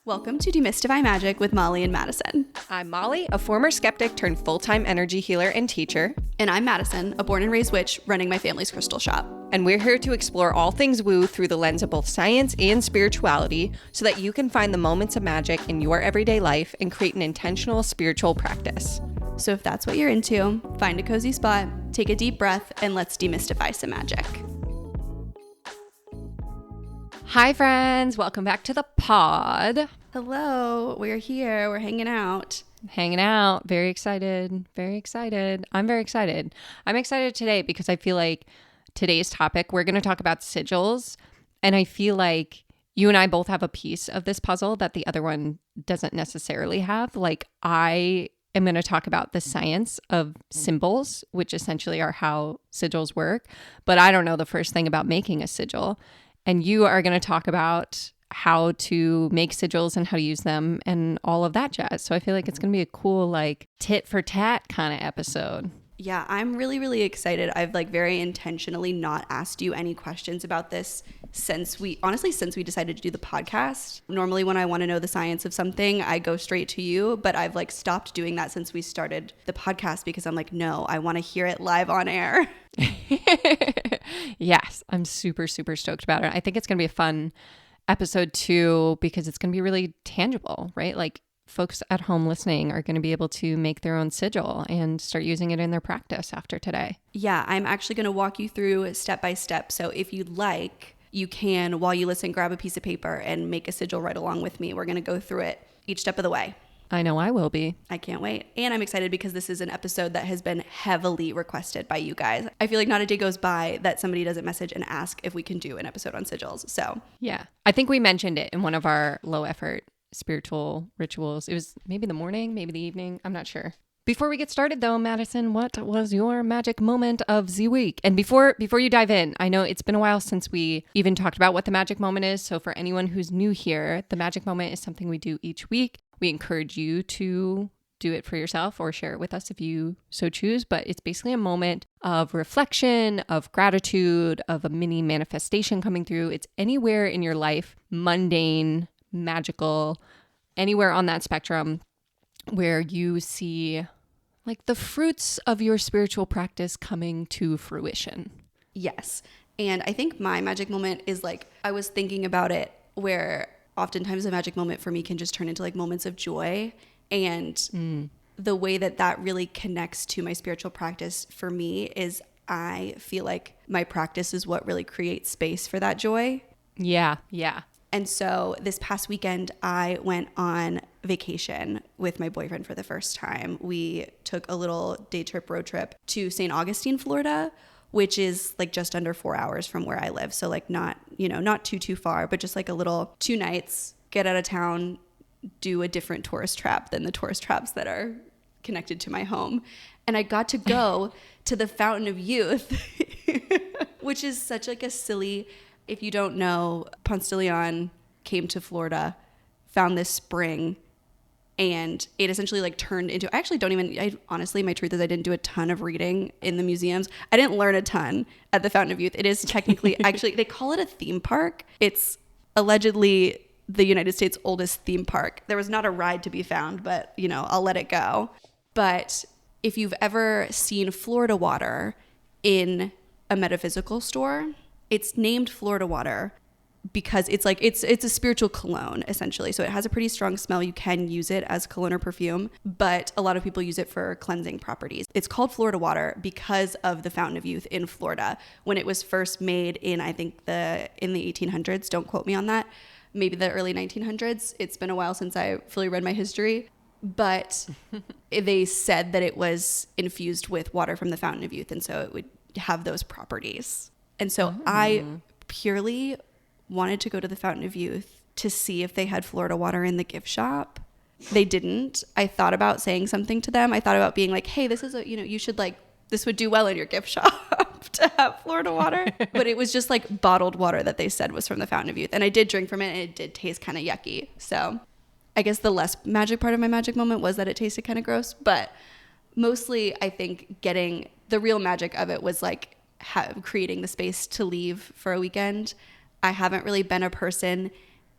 Welcome to Demystify Magic with Molly and Madison. I'm Molly, a former skeptic turned full-time energy healer and teacher. And I'm Madison, a born and raised witch running my family's crystal shop. And we're here to explore all things woo through the lens of both science and spirituality so that you can find the moments of magic in your everyday life and create an intentional spiritual practice. So if that's what you're into, find a cozy spot, take a deep breath, and let's demystify some magic. Hi friends, welcome back to the pod. Hello, we're here, we're hanging out. Hanging out, very excited, very excited. I'm very excited. I'm excited today because I feel like today's topic, we're going to talk about sigils. And I feel like you and I both have a piece of this puzzle that the other one doesn't necessarily have. Like I am going to talk about the science of symbols, which essentially are how sigils work. But I don't know the first thing about making a sigil. And you are going to talk about how to make sigils and how to use them and all of that jazz. So I feel like it's going to be a cool, like, tit for tat kind of episode. Yeah, I'm really excited. I've very intentionally not asked you any questions about this since we decided to do the podcast. Normally when I want to know the science of something, I go straight to you, but I've stopped doing that since we started the podcast because I'm like, no, I want to hear it live on air. Yes, I'm super stoked about it. I think it's going to be a fun episode too because it's going to be really tangible, right? Like folks at home listening are going to be able to make their own sigil and start using it in their practice after today. Yeah, I'm actually going to walk you through step by step. So if you'd like, you can, while you listen, grab a piece of paper and make a sigil right along with me. We're going to go through it each step of the way. I know I will be. I can't wait. And I'm excited because this is an episode that has been heavily requested by you guys. I feel like not a day goes by that somebody doesn't message and ask if we can do an episode on sigils. So yeah, I think we mentioned it in one of our low effort spiritual rituals. It was maybe the morning, maybe the evening. I'm not sure. Before we get started though, Madison, what was your magic moment of the week? And before you dive in, I know it's been a while since we even talked about what the magic moment is. So for anyone who's new here, the magic moment is something we do each week. We encourage you to do it for yourself or share it with us if you so choose. But it's basically a moment of reflection, of gratitude, of a mini manifestation coming through. It's anywhere in your life, mundane, magical, anywhere on that spectrum where you see like the fruits of your spiritual practice coming to fruition. Yes. And I think my magic moment is I was thinking about it where oftentimes a magic moment for me can just turn into moments of joy. And the way that really connects to my spiritual practice for me is I feel like my practice is what really creates space for that joy. Yeah. And so this past weekend, I went on vacation with my boyfriend for the first time. We took a little day trip, road trip to St. Augustine, Florida, which is just under 4 hours from where I live. So not too far, but just a little 2 nights, get out of town, do a different tourist trap than the tourist traps that are connected to my home. And I got to go to the Fountain of Youth, which is such a silly, if you don't know, Ponce de Leon came to Florida, found this spring, and it essentially turned into, honestly, my truth is I didn't do a ton of reading in the museums. I didn't learn a ton at the Fountain of Youth. It is technically, actually, they call it a theme park. It's allegedly the United States' oldest theme park. There was not a ride to be found, but, I'll let it go. But if you've ever seen Florida water in a metaphysical store, it's named Florida water because it's a spiritual cologne, essentially. So it has a pretty strong smell. You can use it as cologne or perfume, but a lot of people use it for cleansing properties. It's called Florida water because of the Fountain of Youth in Florida. When it was first made in, I think in the 1800s, don't quote me on that, maybe the early 1900s. It's been a while since I fully read my history, but they said that it was infused with water from the Fountain of Youth, and so it would have those properties. And so I purely wanted to go to the Fountain of Youth to see if they had Florida water in the gift shop. They didn't. I thought about saying something to them. I thought about being like, hey, this is you should this would do well in your gift shop to have Florida water. But it was just bottled water that they said was from the Fountain of Youth. And I did drink from it and it did taste kind of yucky. So I guess the less magic part of my magic moment was that it tasted kind of gross. But mostly I think getting the real magic of it was creating the space to leave for a weekend. I haven't really been a person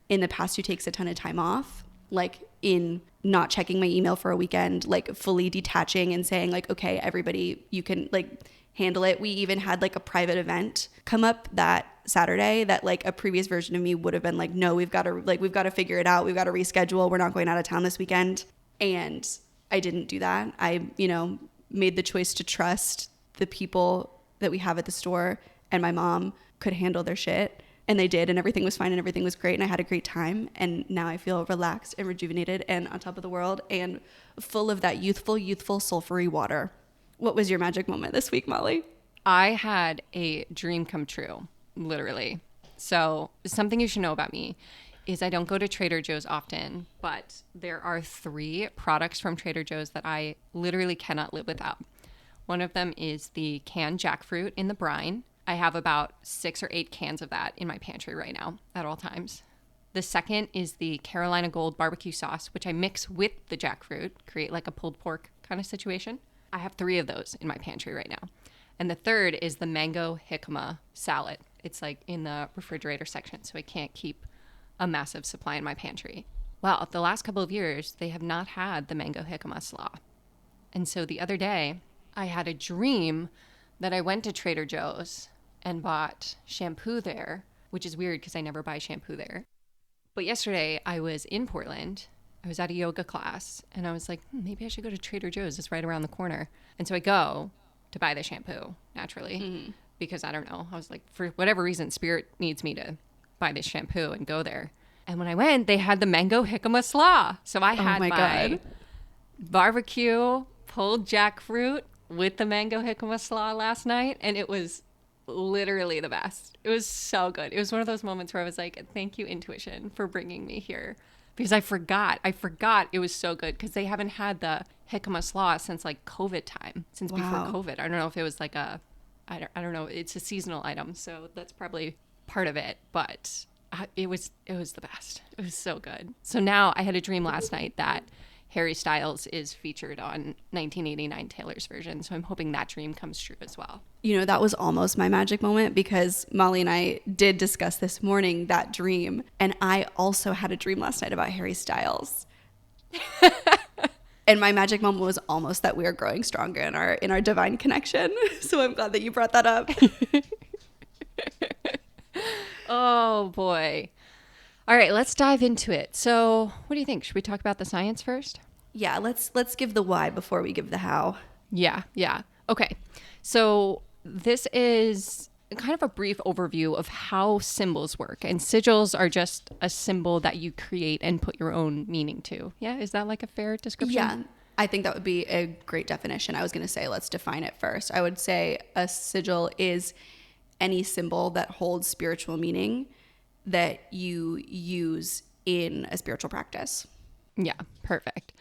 in the past who takes a ton of time off, like in not checking my email for a weekend, like fully detaching and saying like, okay, everybody, you can like handle it. We even had like a private event come up that Saturday that like a previous version of me would have been like, no, we've got to figure it out. We've got to reschedule. We're not going out of town this weekend. And I didn't do that. I, made the choice to trust the people that we have at the store, and my mom could handle their shit, and they did, and everything was fine and everything was great, and I had a great time, and now I feel relaxed and rejuvenated and on top of the world and full of that youthful sulfury water. What was your magic moment this week, Molly? I had a dream come true, literally. So something you should know about me is I don't go to Trader Joe's often, but there are 3 products from Trader Joe's that I literally cannot live without. One of them is the canned jackfruit in the brine. I have about 6 or 8 cans of that in my pantry right now at all times. The second is the Carolina Gold barbecue sauce, which I mix with the jackfruit, create like a pulled pork kind of situation. I have 3 of those in my pantry right now. And the third is the mango jicama salad. It's like in the refrigerator section, so I can't keep a massive supply in my pantry. Well, the last couple of years, they have not had the mango jicama slaw. And so the other day, I had a dream that I went to Trader Joe's and bought shampoo there, which is weird because I never buy shampoo there. But yesterday, I was in Portland. I was at a yoga class, and I was like, maybe I should go to Trader Joe's. It's right around the corner. And so I go to buy the shampoo, naturally, because I don't know. I was like, for whatever reason, Spirit needs me to buy this shampoo and go there. And when I went, they had the mango jicama slaw. So I had my barbecue pulled jackfruit with the mango jicama slaw last night, and it was literally the best. It was so good. It was one of those moments where I was like, thank you, intuition, for bringing me here. Because I forgot it was so good, because they haven't had the jicama slaw since like COVID time, before COVID. I don't know if it was like I don't know. It's a seasonal item, so that's probably part of it, but it was the best. It was so good. So now I had a dream last night that Harry Styles is featured on 1989 Taylor's version, so I'm hoping that dream comes true as well. That was almost my magic moment, because Molly and I did discuss this morning that dream, and I also had a dream last night about Harry Styles. And my magic moment was almost that we are growing stronger in our divine connection. So I'm glad that you brought that up. Oh boy. All right, let's dive into it. So what do you think? Should we talk about the science first? Yeah, let's give the why before we give the how. Yeah. Okay. So this is kind of a brief overview of how symbols work. And sigils are just a symbol that you create and put your own meaning to. Yeah, is that like a fair description? Yeah, I think that would be a great definition. I was going to say, let's define it first. I would say a sigil is any symbol that holds spiritual meaning that you use in a spiritual practice. Yeah, perfect.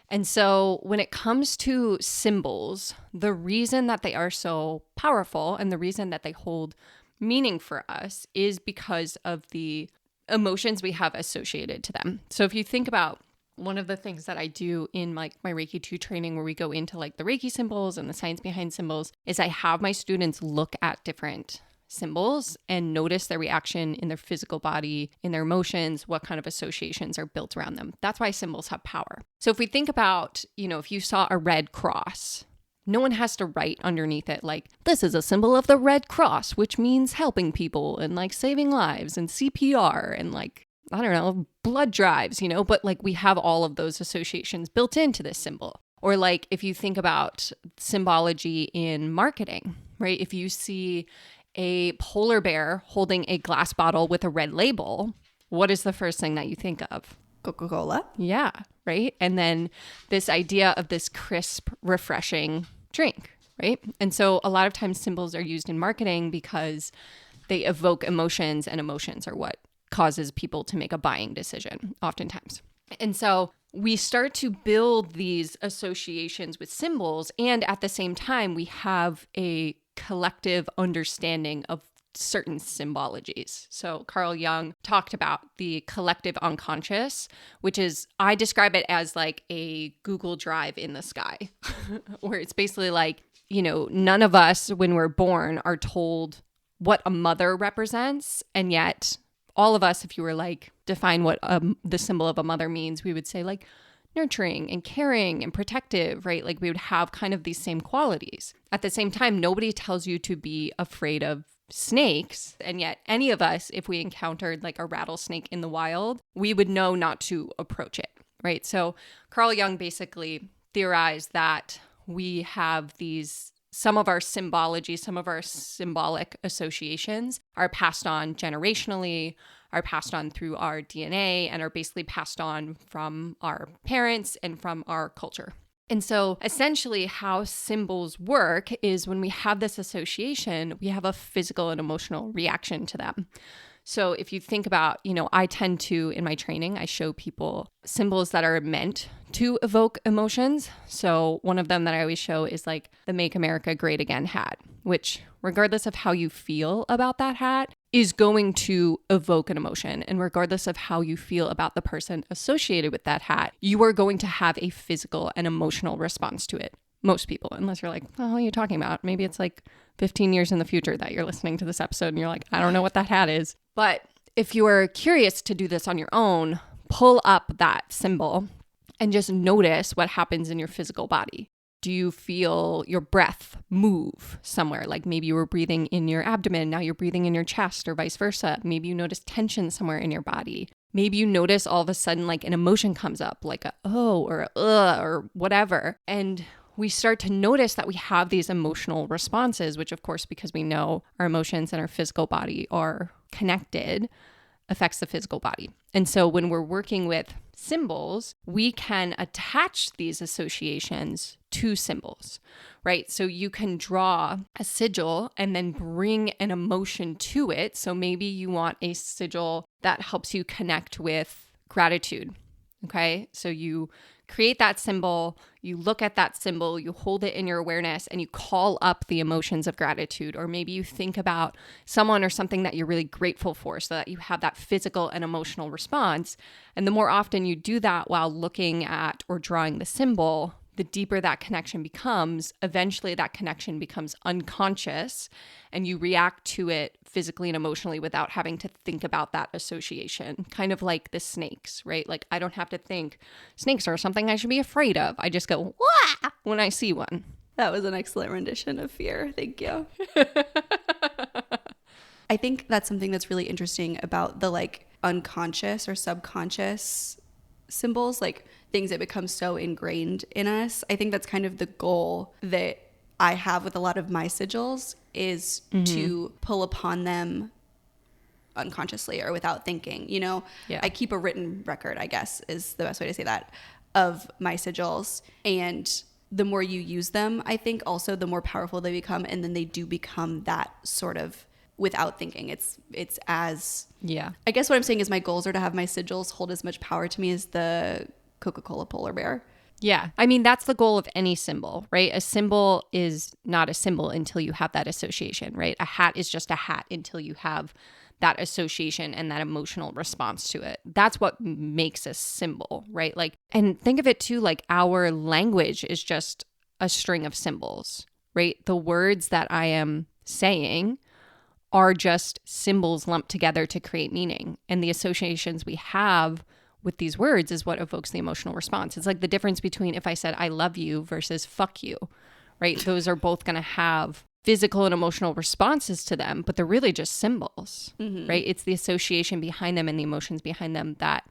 And so when it comes to symbols, the reason that they are so powerful and the reason that they hold meaning for us is because of the emotions we have associated to them. So if you think about one of the things that I do in like my Reiki 2 training, where we go into like the Reiki symbols and the science behind symbols, is I have my students look at different symbols and notice their reaction in their physical body, in their emotions, what kind of associations are built around them. That's why symbols have power. So if we think about, if you saw a red cross, no one has to write underneath it like, this is a symbol of the Red Cross, which means helping people and like saving lives and CPR and like, I don't know, blood drives, but like we have all of those associations built into this symbol. Or like if you think about symbology in marketing, right? If you see a polar bear holding a glass bottle with a red label, what is the first thing that you think of? Coca-Cola. Yeah, right? And then this idea of this crisp, refreshing drink, right? And so a lot of times symbols are used in marketing because they evoke emotions, and emotions are what causes people to make a buying decision oftentimes. And so we start to build these associations with symbols, and at the same time, we have a collective understanding of certain symbologies. So Carl Jung talked about the collective unconscious, which is, I describe it as like a Google Drive in the sky, where it's basically like, none of us when we're born are told what a mother represents, and yet all of us, if you were like, define what the symbol of a mother means, we would say like nurturing and caring and protective, right? Like we would have kind of these same qualities. At the same time, nobody tells you to be afraid of snakes. And yet any of us, if we encountered like a rattlesnake in the wild, we would know not to approach it, right? So Carl Jung basically theorized that we have some of our symbology, some of our symbolic associations are passed on generationally, are passed on through our DNA, and are basically passed on from our parents and from our culture. And so essentially how symbols work is when we have this association, we have a physical and emotional reaction to them. So if you think about, I tend to, in my training, I show people symbols that are meant to evoke emotions. So one of them that I always show is like the Make America Great Again hat, which regardless of how you feel about that hat is going to evoke an emotion. And regardless of how you feel about the person associated with that hat, you are going to have a physical and emotional response to it. Most people, unless you're like, oh, what are you talking about? Maybe it's like 15 years in the future that you're listening to this episode and you're like, I don't know what that hat is. But if you are curious to do this on your own, pull up that symbol and just notice what happens in your physical body. Do you feel your breath move somewhere? Like maybe you were breathing in your abdomen, now you're breathing in your chest, or vice versa. Maybe you notice tension somewhere in your body. Maybe you notice all of a sudden like an emotion comes up, like a oh or a or whatever. And we start to notice that we have these emotional responses, which of course, because we know our emotions and our physical body are connected, affects the physical body. And so when we're working with symbols, we can attach these associations to symbols, right? So you can draw a sigil and then bring an emotion to it. So maybe you want a sigil that helps you connect with gratitude. Okay, so you create that symbol, you look at that symbol, you hold it in your awareness, and you call up the emotions of gratitude. Or maybe you think about someone or something that you're really grateful for so that you have that physical and emotional response. And the more often you do that while looking at or drawing the symbol, the deeper that connection becomes. Eventually that connection becomes unconscious and you react to it physically and emotionally without having to think about that association. Kind of like the snakes, right? Like I don't have to think snakes are something I should be afraid of. I just go, wah, when I see one. That was an excellent rendition of fear. Thank you. I think that's something that's really interesting about the like unconscious or subconscious symbols, like things that become so ingrained in us. I think that's kind of the goal that I have with a lot of my sigils is to pull upon them unconsciously or without thinking, Yeah. I keep a written record, I guess is the best way to say that, of my sigils. And the more you use them, I think also the more powerful they become. And then they do become that sort of without thinking. It's as, I guess what I'm saying is my goals are to have my sigils hold as much power to me as the Coca-Cola polar bear. Yeah. I mean, that's the goal of any symbol, right? A symbol is not a symbol until you have that association, right? A hat is just a hat until you have that association and that emotional response to it. That's what makes a symbol, right? Like, and think of it too, like our language is just a string of symbols, right? The words that I am saying are just symbols lumped together to create meaning. And the associations we have with these words is what evokes the emotional response. It's like the difference between if I said I love you versus fuck you, right? Those are both going to have physical and emotional responses to them, but they're really just symbols, right? It's the association behind them and the emotions behind them that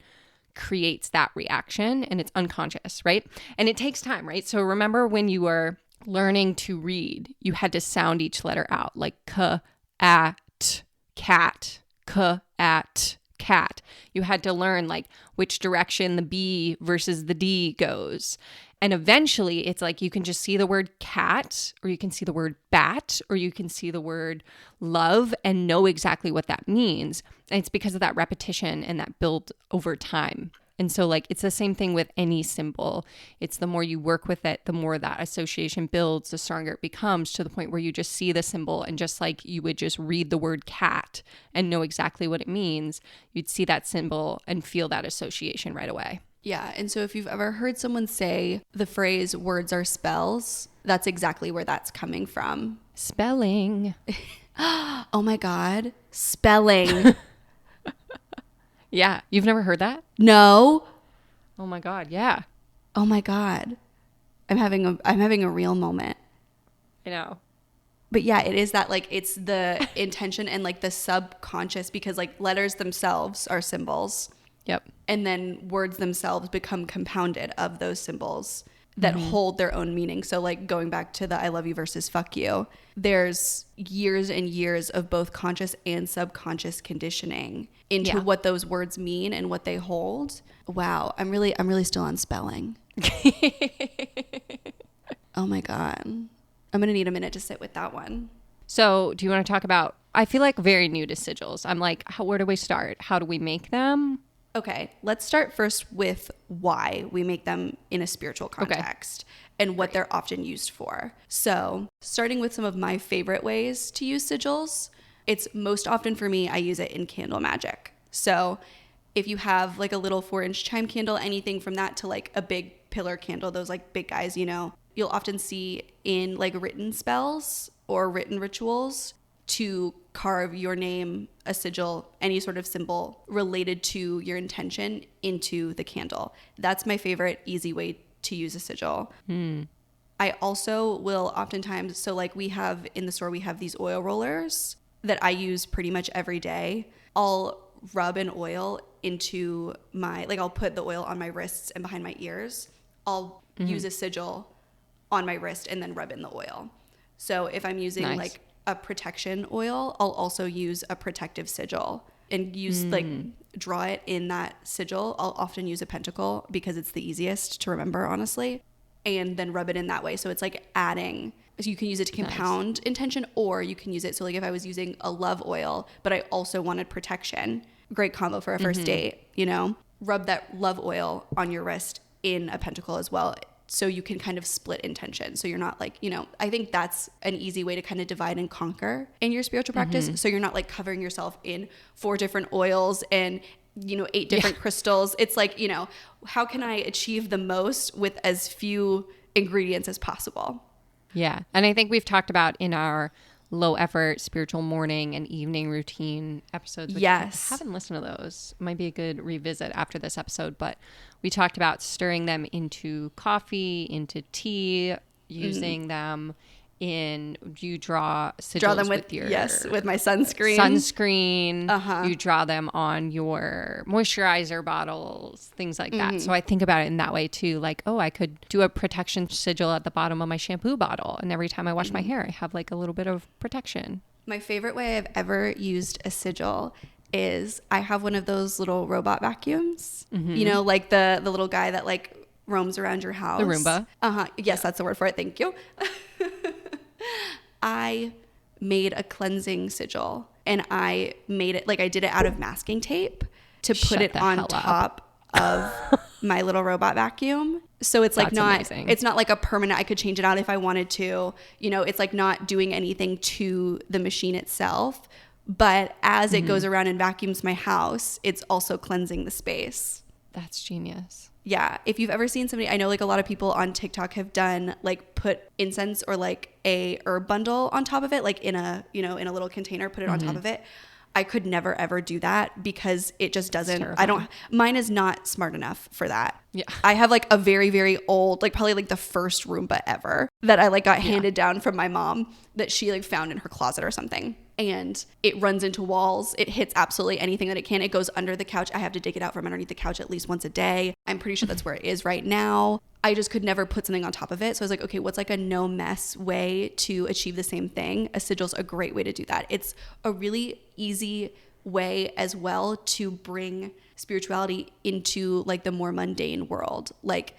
creates that reaction, and it's unconscious, right? And it takes time, right? So remember when you were learning to read, you had to sound each letter out, like k, at, cat, k, at, cat. You had to learn like which direction the B versus the D goes. And eventually it's like you can just see the word cat, or you can see the word bat, or you can see the word love and know exactly what that means. And it's because of that repetition and that build over time. And so like it's the same thing with any symbol. It's the more you work with it, the more that association builds, the stronger it becomes, to the point where you just see the symbol and just like you would just read the word cat and know exactly what it means, you'd see that symbol and feel that association right away. Yeah. And so if you've ever heard someone say the phrase words are spells, that's exactly where that's coming from. Spelling. Oh my God. Spelling. Yeah. You've never heard that? No. Oh my God. Yeah. Oh my God. I'm having a real moment. I know. But yeah, it is that like it's the intention and like the subconscious, because like letters themselves are symbols. Yep. And then words themselves become compounded of those symbols that hold their own meaning. So like going back to the I love you versus fuck you, there's years and years of both conscious and subconscious conditioning into what those words mean and what they hold. Wow, I'm really still on spelling. Oh my God. I'm going to need a minute to sit with that one. So do you want to talk about, I feel like very new to sigils. I'm like, where do we start? How do we make them? Okay, let's start first with why we make them in a spiritual context and what they're often used for. So starting with some of my favorite ways to use sigils, it's most often for me, I use it in candle magic. So if you have like a little 4-inch chime candle, anything from that to like a big pillar candle, those like big guys, you know, you'll often see in like written spells or written rituals to carve your name, a sigil, any sort of symbol related to your intention into the candle. That's my favorite easy way to use a sigil. I also will oftentimes, so like we have in the store, we have these oil rollers that I use pretty much every day. I'll rub an oil into my, like I'll put the oil on my wrists and behind my ears. I'll use a sigil on my wrist and then rub in the oil. So if I'm using like a protection oil, I'll also use a protective sigil and use like draw it in that sigil. I'll often use a pentacle because it's the easiest to remember, honestly, and then rub it in that way. So it's like adding, so you can use it to compound intention, or you can use it. So like if I was using a love oil, but I also wanted protection, great combo for a first date, you know, rub that love oil on your wrist in a pentacle as well. So you can kind of split intention. So you're not like, you know, I think that's an easy way to kind of divide and conquer in your spiritual practice. So you're not like covering yourself in 4 different oils and, you know, 8 different crystals. It's like, you know, how can I achieve the most with as few ingredients as possible? Yeah. And I think we've talked about in our low effort spiritual morning and evening routine episodes. Which Yes. I haven't listened to those. Might be a good revisit after this episode, but we talked about stirring them into coffee, into tea, using them in, you draw sigils them with your with my sunscreen. You draw them on your moisturizer bottles, things like that. So I think about it in that way too. Like, oh, I could do a protection sigil at the bottom of my shampoo bottle, and every time I wash my hair, I have like a little bit of protection. My favorite way I've ever used a sigil is I have one of those little robot vacuums, you know, like the little guy that like roams around your house. The Roomba. Yes, that's the word for it. Thank you. I made a cleansing sigil, and I made it, like I did it out of masking tape to put it on top of my little robot vacuum. So it's like it's not like a permanent, I could change it out if I wanted to, you know, it's like not doing anything to the machine itself. But as it goes around and vacuums my house, it's also cleansing the space. That's genius. Yeah. If you've ever seen somebody, I know like a lot of people on TikTok have done like put incense or like a herb bundle on top of it, like in a, you know, in a little container, put it on top of it. I could never ever do that because it just doesn't, mine is not smart enough for that. Yeah. I have like a very, very old, like probably like the first Roomba ever that I like got handed down from my mom that she like found in her closet or something. And it runs into walls. It hits absolutely anything that it can. It goes under the couch. I have to dig it out from underneath the couch at least once a day. I'm pretty sure that's where it is right now. I just could never put something on top of it. So I was like, okay, what's like a no mess way to achieve the same thing? A sigil's a great way to do that. It's a really easy way as well to bring spirituality into like the more mundane world. Like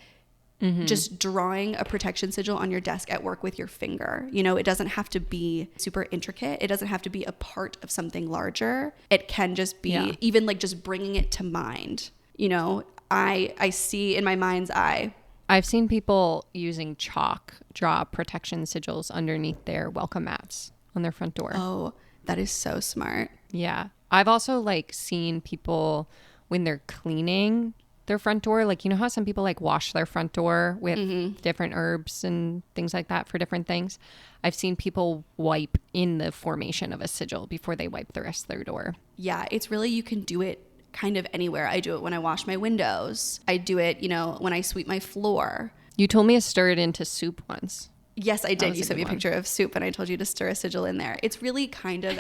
just drawing a protection sigil on your desk at work with your finger. You know, it doesn't have to be super intricate. It doesn't have to be a part of something larger. It can just be even like just bringing it to mind. You know, I see in my mind's eye. I've seen people using chalk draw protection sigils underneath their welcome mats on their front door. Oh, that is so smart. Yeah. I've also like seen people when they're cleaning their front door, like, you know how some people like wash their front door with different herbs and things like that for different things. I've seen people wipe in the formation of a sigil before they wipe the rest of their door. Yeah, it's really, you can do it kind of anywhere. I do it when I wash my windows. I do it, you know, when I sweep my floor. You told me to stir it into soup once. Yes, I did. You sent me a picture of soup and I told you to stir a sigil in there. It's really kind of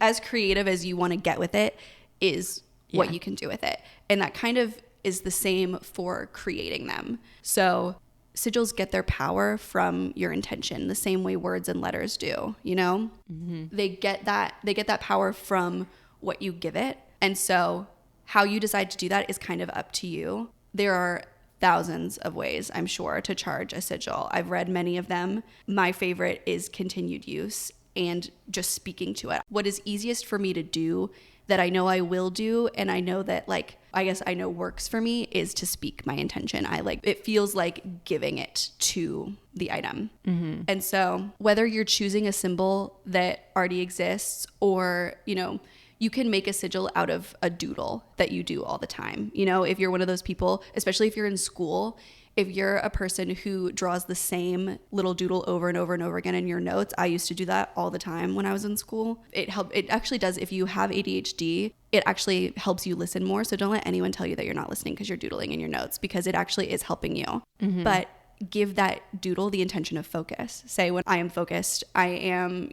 as creative as you want to get with it is what you can do with it. And that kind of is the same for creating them. So sigils get their power from your intention, the same way words and letters do, you know? Mm-hmm. They get that power from what you give it. And so how you decide to do that is kind of up to you. There are thousands of ways, I'm sure, to charge a sigil. I've read many of them. My favorite is continued use and just speaking to it. What is easiest for me to do that I know I will do, and I know that, like, I guess I know works for me, is to speak my intention. It feels like giving it to the item. Mm-hmm. And so whether you're choosing a symbol that already exists or, you know, you can make a sigil out of a doodle that you do all the time. You know, if you're one of those people, especially if you're in school, if you're a person who draws the same little doodle over and over and over again in your notes, I used to do that all the time when I was in school. It actually does. If you have ADHD, it actually helps you listen more. So don't let anyone tell you that you're not listening because you're doodling in your notes, because it actually is helping you. Mm-hmm. But give that doodle the intention of focus. Say, when I am focused, I am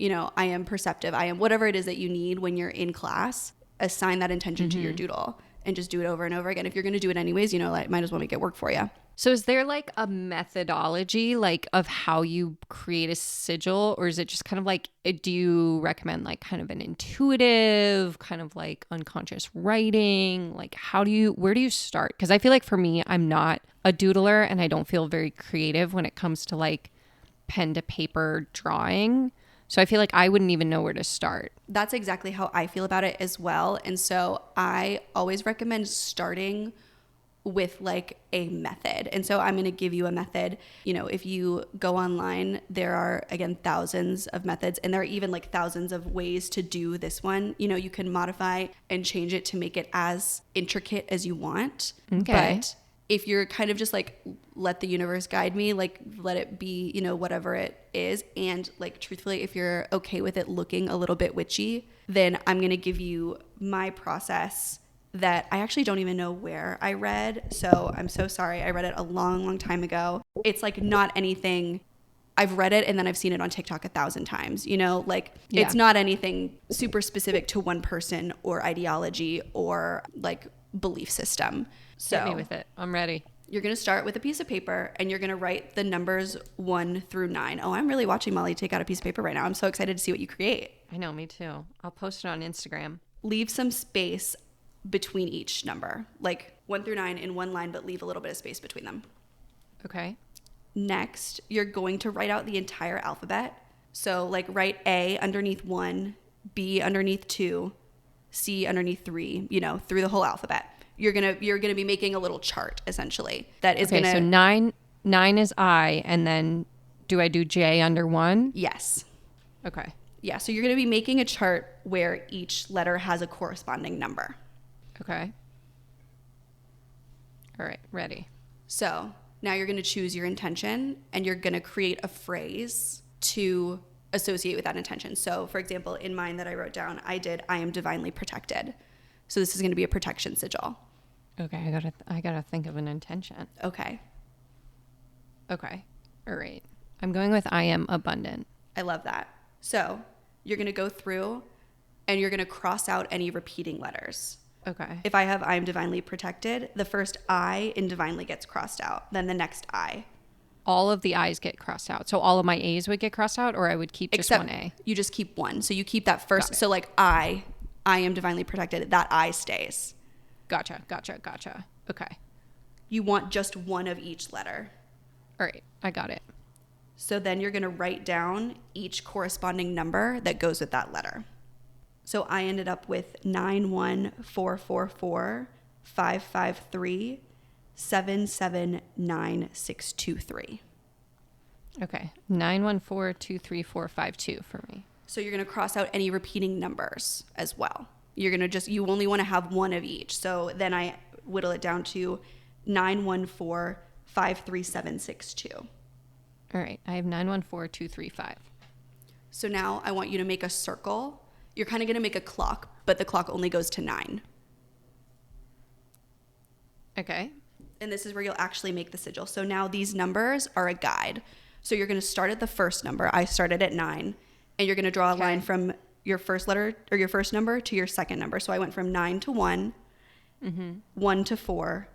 perceptive, I am whatever it is that you need when you're in class, assign that intention to your doodle and just do it over and over again. If you're going to do it anyways, you know, like, might as well make it work for you. So is there like a methodology like of how you create a sigil, or is it just kind of like, do you recommend like kind of an intuitive kind of like unconscious writing? Like where do you start? Because I feel like for me, I'm not a doodler and I don't feel very creative when it comes to like pen to paper drawing. So I feel like I wouldn't even know where to start. That's exactly how I feel about it as well. And so I always recommend starting with like a method. And so I'm going to give you a method. You know, if you go online, there are, again, thousands of methods, and there are even like thousands of ways to do this one. You know, you can modify and change it to make it as intricate as you want. Okay. But if you're kind of just like, let the universe guide me, like let it be, you know, whatever it is. And like, truthfully, if you're okay with it looking a little bit witchy, then I'm going to give you my process that I actually don't even know where I read. So I'm so sorry. I read it a long, long time ago. It's like not anything. I've read it and then I've seen it on TikTok 1,000 times, you know, like it's not anything super specific to one person or ideology or like belief system. So hit me with it. I'm ready. You're going to start with a piece of paper and you're going to write the numbers 1 through 9. Oh, I'm really watching Molly take out a piece of paper right now. I'm so excited to see what you create. I know, me too. I'll post it on Instagram. Leave some space between each number, like 1 through 9 in one line, but leave a little bit of space between them. Okay. Next, you're going to write out the entire alphabet. So like write A underneath 1, B underneath 2, C underneath 3, you know, through the whole alphabet. You're going to be making a little chart essentially that is going to. So 9 is I, and then do I do J under 1? Yes. Okay. Yeah, so you're going to be making a chart where each letter has a corresponding number. Okay. All right, ready. So now you're going to choose your intention and you're going to create a phrase to associate with that intention. So for example, in mine that I wrote down, I am divinely protected. So this is going to be a protection sigil. Okay, I gotta think of an intention. Okay. All right. I'm going with I am abundant. I love that. So you're going to go through and you're going to cross out any repeating letters. Okay. If I have I am divinely protected, the first I in divinely gets crossed out. Then the next I. All of the I's get crossed out. So all of my A's would get crossed out, or I would keep just one A? You just keep one. So you keep that first. So like I am divinely protected. That I stays. Gotcha. Okay. You want just one of each letter. All right. I got it. So then you're going to write down each corresponding number that goes with that letter. So I ended up with 9144455377963. Okay. 914234552 for me. So you're going to cross out any repeating numbers as well. You're going to you only want to have one of each. So then I whittle it down to 914537762. All right. I have 914235. So now I want you to make a circle. You're kind of going to make a clock, but the clock only goes to 9. Okay. And this is where you'll actually make the sigil. So now these numbers are a guide. So you're going to start at the first number. I started at 9. And you're going to draw a line from your first letter or your first number to your second number. So I went from 9 to 1, 1 to 4,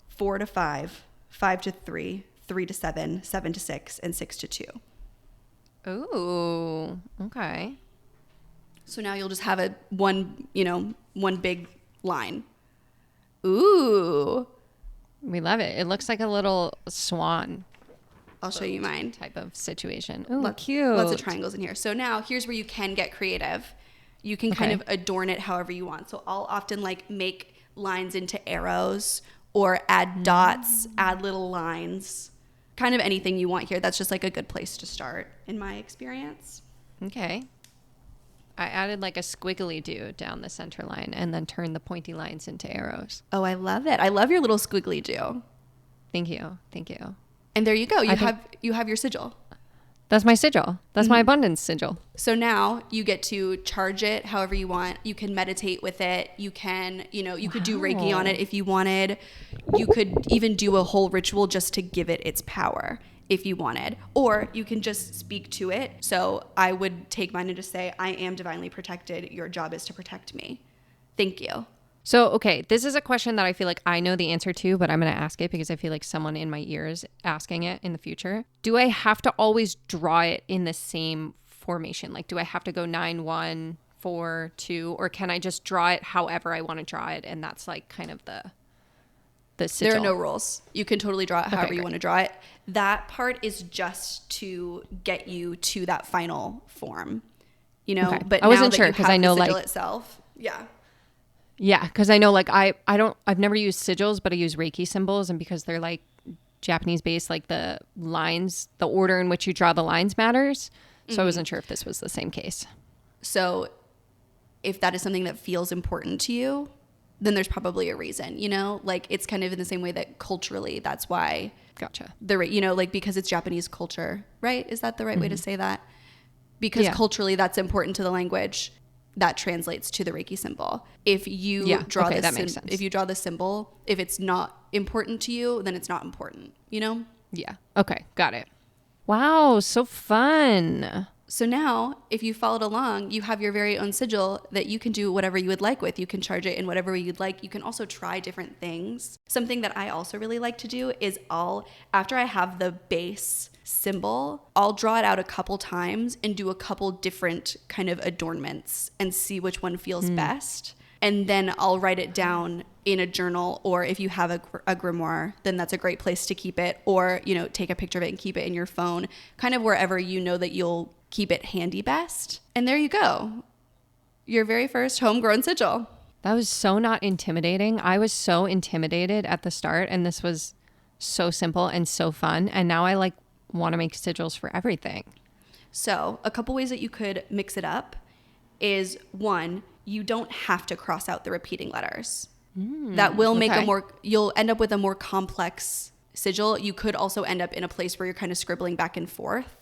4 to 5, 5 to 3, 3 to 7, 7 to 6, and 6 to 2. Ooh, okay. So now you'll just have one big line. Ooh. We love it. It looks like a little swan I'll show you mine. type of situation. Ooh, cute. Lots of triangles in here. So now here's where you can get creative. You can kind of adorn it however you want. So I'll often like make lines into arrows or add dots, add little lines, kind of anything you want here. That's just like a good place to start in my experience. Okay. I added like a squiggly do down the center line and then turned the pointy lines into arrows. Oh, I love it. I love your little squiggly do. Thank you. Thank you. And there you go. You have your sigil. That's my sigil. That's my abundance sigil. So now you get to charge it however you want. You can meditate with it. You can, you could do Reiki on it if you wanted. You could even do a whole ritual just to give it its power if you wanted. Or you can just speak to it. So I would take mine and just say, I am divinely protected. Your job is to protect me. Thank you. So, okay, this is a question that I feel like I know the answer to, but I'm going to ask it because I feel like someone in my ear is asking it in the future. Do I have to always draw it in the same formation? Like, do I have to go 9, 1, 4, 2, or can I just draw it however I want to draw it? And that's like kind of the sigil. There are no rules. You can totally draw it however you want to draw it. That part is just to get you to that final form, but I wasn't sure because I know sigil like itself. Yeah. Yeah, because I know like I've never used sigils, but I use Reiki symbols, and because they're like Japanese based, like the lines, the order in which you draw the lines matters. So I wasn't sure if this was the same case. So if that is something that feels important to you, then there's probably a reason, like it's kind of in the same way that culturally, that's why. Gotcha. Because it's Japanese culture, right? Is that the right way to say that? Because culturally that's important to the language. That translates to the Reiki symbol. If you draw if you draw the symbol, if it's not important to you, then it's not important, Yeah. Okay. Got it. Wow. So fun. So now, if you followed along, you have your very own sigil that you can do whatever you would like with. You can charge it in whatever way you'd like. You can also try different things. Something that I also really like to do is after I have the base symbol, I'll draw it out a couple times and do a couple different kind of adornments and see which one feels best. And then I'll write it down in a journal, or if you have a grimoire, then that's a great place to keep it, or, take a picture of it and keep it in your phone, kind of wherever that you'll keep it handy best. And there you go. Your very first homegrown sigil. That was so not intimidating. I was so intimidated at the start, and this was so simple and so fun. And now I want to make sigils for everything. So a couple ways that you could mix it up is, one, you don't have to cross out the repeating letters. That will make you'll end up with a more complex sigil. You could also end up in a place where you're kind of scribbling back and forth.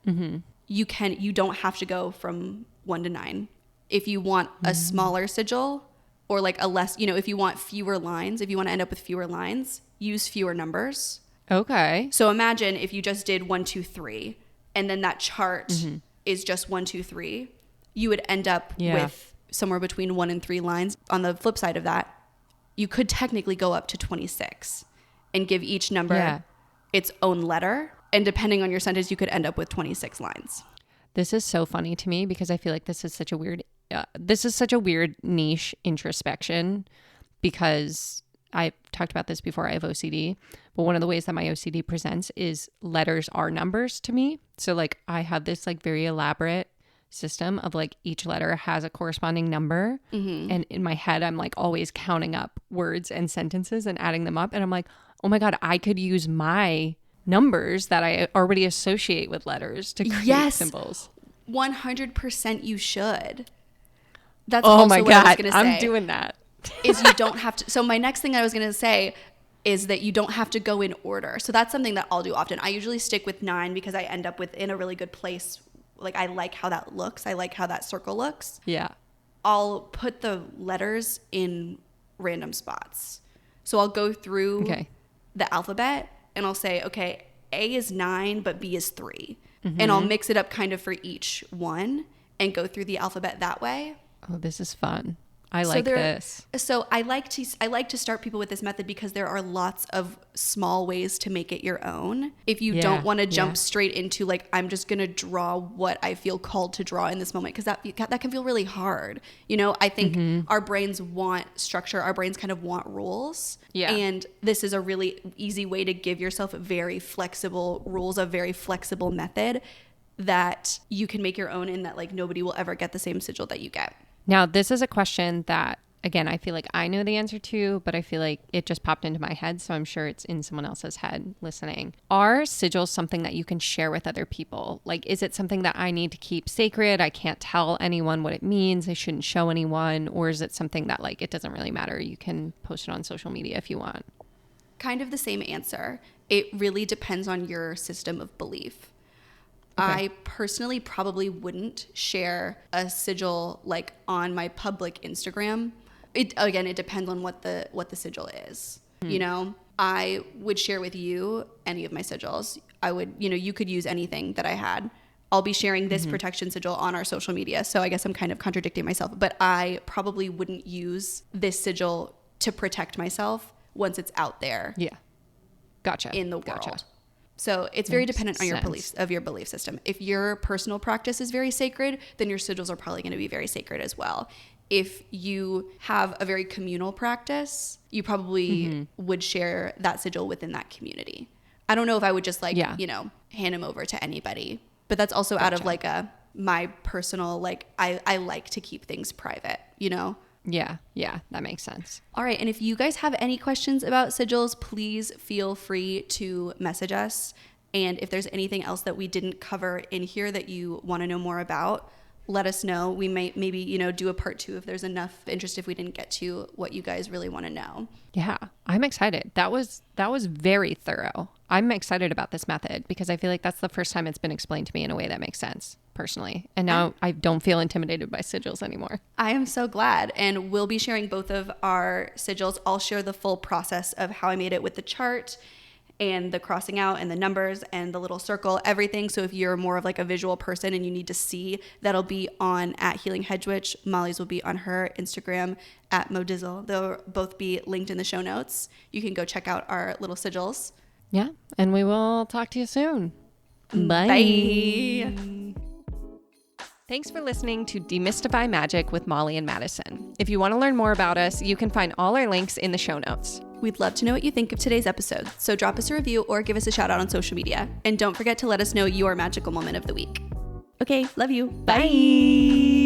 You don't have to go from 1 to 9. If you want a smaller sigil, or like a less, if you want fewer lines, if you want to end up with fewer lines, use fewer numbers. Okay. So imagine if you just did 1, 2, 3, and then that chart is just 1, 2, 3, you would end up with somewhere between 1 and 3 lines. On the flip side of that, you could technically go up to 26 and give each number its own letter. And depending on your sentence, you could end up with 26 lines. This is so funny to me because I feel like this is such a weird niche introspection, because I talked about this before. I have OCD, but one of the ways that my OCD presents is letters are numbers to me. So like I have this like very elaborate system of like each letter has a corresponding number. And in my head, I'm like always counting up words and sentences and adding them up. And I'm like, oh my God, I could use my numbers that I already associate with letters to create symbols. 100% you should. That's oh also my what God, I was going to say. I'm doing that. Is you don't have to. So my next thing I was going to say is that you don't have to go in order. So that's something that I'll do often. I usually stick with 9 because I end up in a really good place. Like I like how that looks. I like how that circle looks. Yeah. I'll put the letters in random spots. So I'll go through the alphabet and I'll say, okay, A is 9, but B is 3. And I'll mix it up kind of for each one and go through the alphabet that way. Oh, this is fun. I like this. So I like to start people with this method because there are lots of small ways to make it your own. If you don't want to jump straight into like, I'm just going to draw what I feel called to draw in this moment, because that can feel really hard. You know, I think our brains want structure. Our brains kind of want rules. Yeah. And this is a really easy way to give yourself very flexible rules, a very flexible method that you can make your own, and that like nobody will ever get the same sigil that you get. Now, this is a question that, again, I feel like I know the answer to, but I feel like it just popped into my head, so I'm sure it's in someone else's head listening. Are sigils something that you can share with other people? Like, is it something that I need to keep sacred? I can't tell anyone what it means. I shouldn't show anyone. Or is it something that, like, it doesn't really matter? You can post it on social media if you want. Kind of the same answer. It really depends on your system of belief. Okay. I personally probably wouldn't share a sigil like on my public Instagram. It depends on what the sigil is. You know, I would share with you any of my sigils. I would, you could use anything that I had. I'll be sharing this protection sigil on our social media. So I guess I'm kind of contradicting myself, but I probably wouldn't use this sigil to protect myself once it's out there. Yeah. Gotcha. In the world. So it's very dependent on your belief system. If your personal practice is very sacred, then your sigils are probably going to be very sacred as well. If you have a very communal practice, you probably would share that sigil within that community. I don't know if I would just hand them over to anybody, but that's also out of like my personal, like I like to keep things private, Yeah, that makes sense. All right, and if you guys have any questions about sigils, please feel free to message us. And if there's anything else that we didn't cover in here that you want to know more about, let us know. We may maybe, do a part 2 if there's enough interest, if we didn't get to what you guys really want to know. Yeah, I'm excited. That was very thorough. I'm excited about this method because I feel like that's the first time it's been explained to me in a way that makes sense personally. And now I don't feel intimidated by sigils anymore. I am so glad. And we'll be sharing both of our sigils. I'll share the full process of how I made it with the chart and the crossing out and the numbers and the little circle, everything. So if you're more of like a visual person and you need to see, that'll be on @HealingHedgeWitch. Molly's will be on her Instagram @Modizzle. They'll both be linked in the show notes. You can go check out our little sigils. Yeah. And we will talk to you soon. Bye. Bye. Thanks for listening to Demystify Magic with Molly and Madison. If you want to learn more about us, you can find all our links in the show notes. We'd love to know what you think of today's episode, so drop us a review or give us a shout out on social media. And don't forget to let us know your magical moment of the week. Okay, love you. Bye.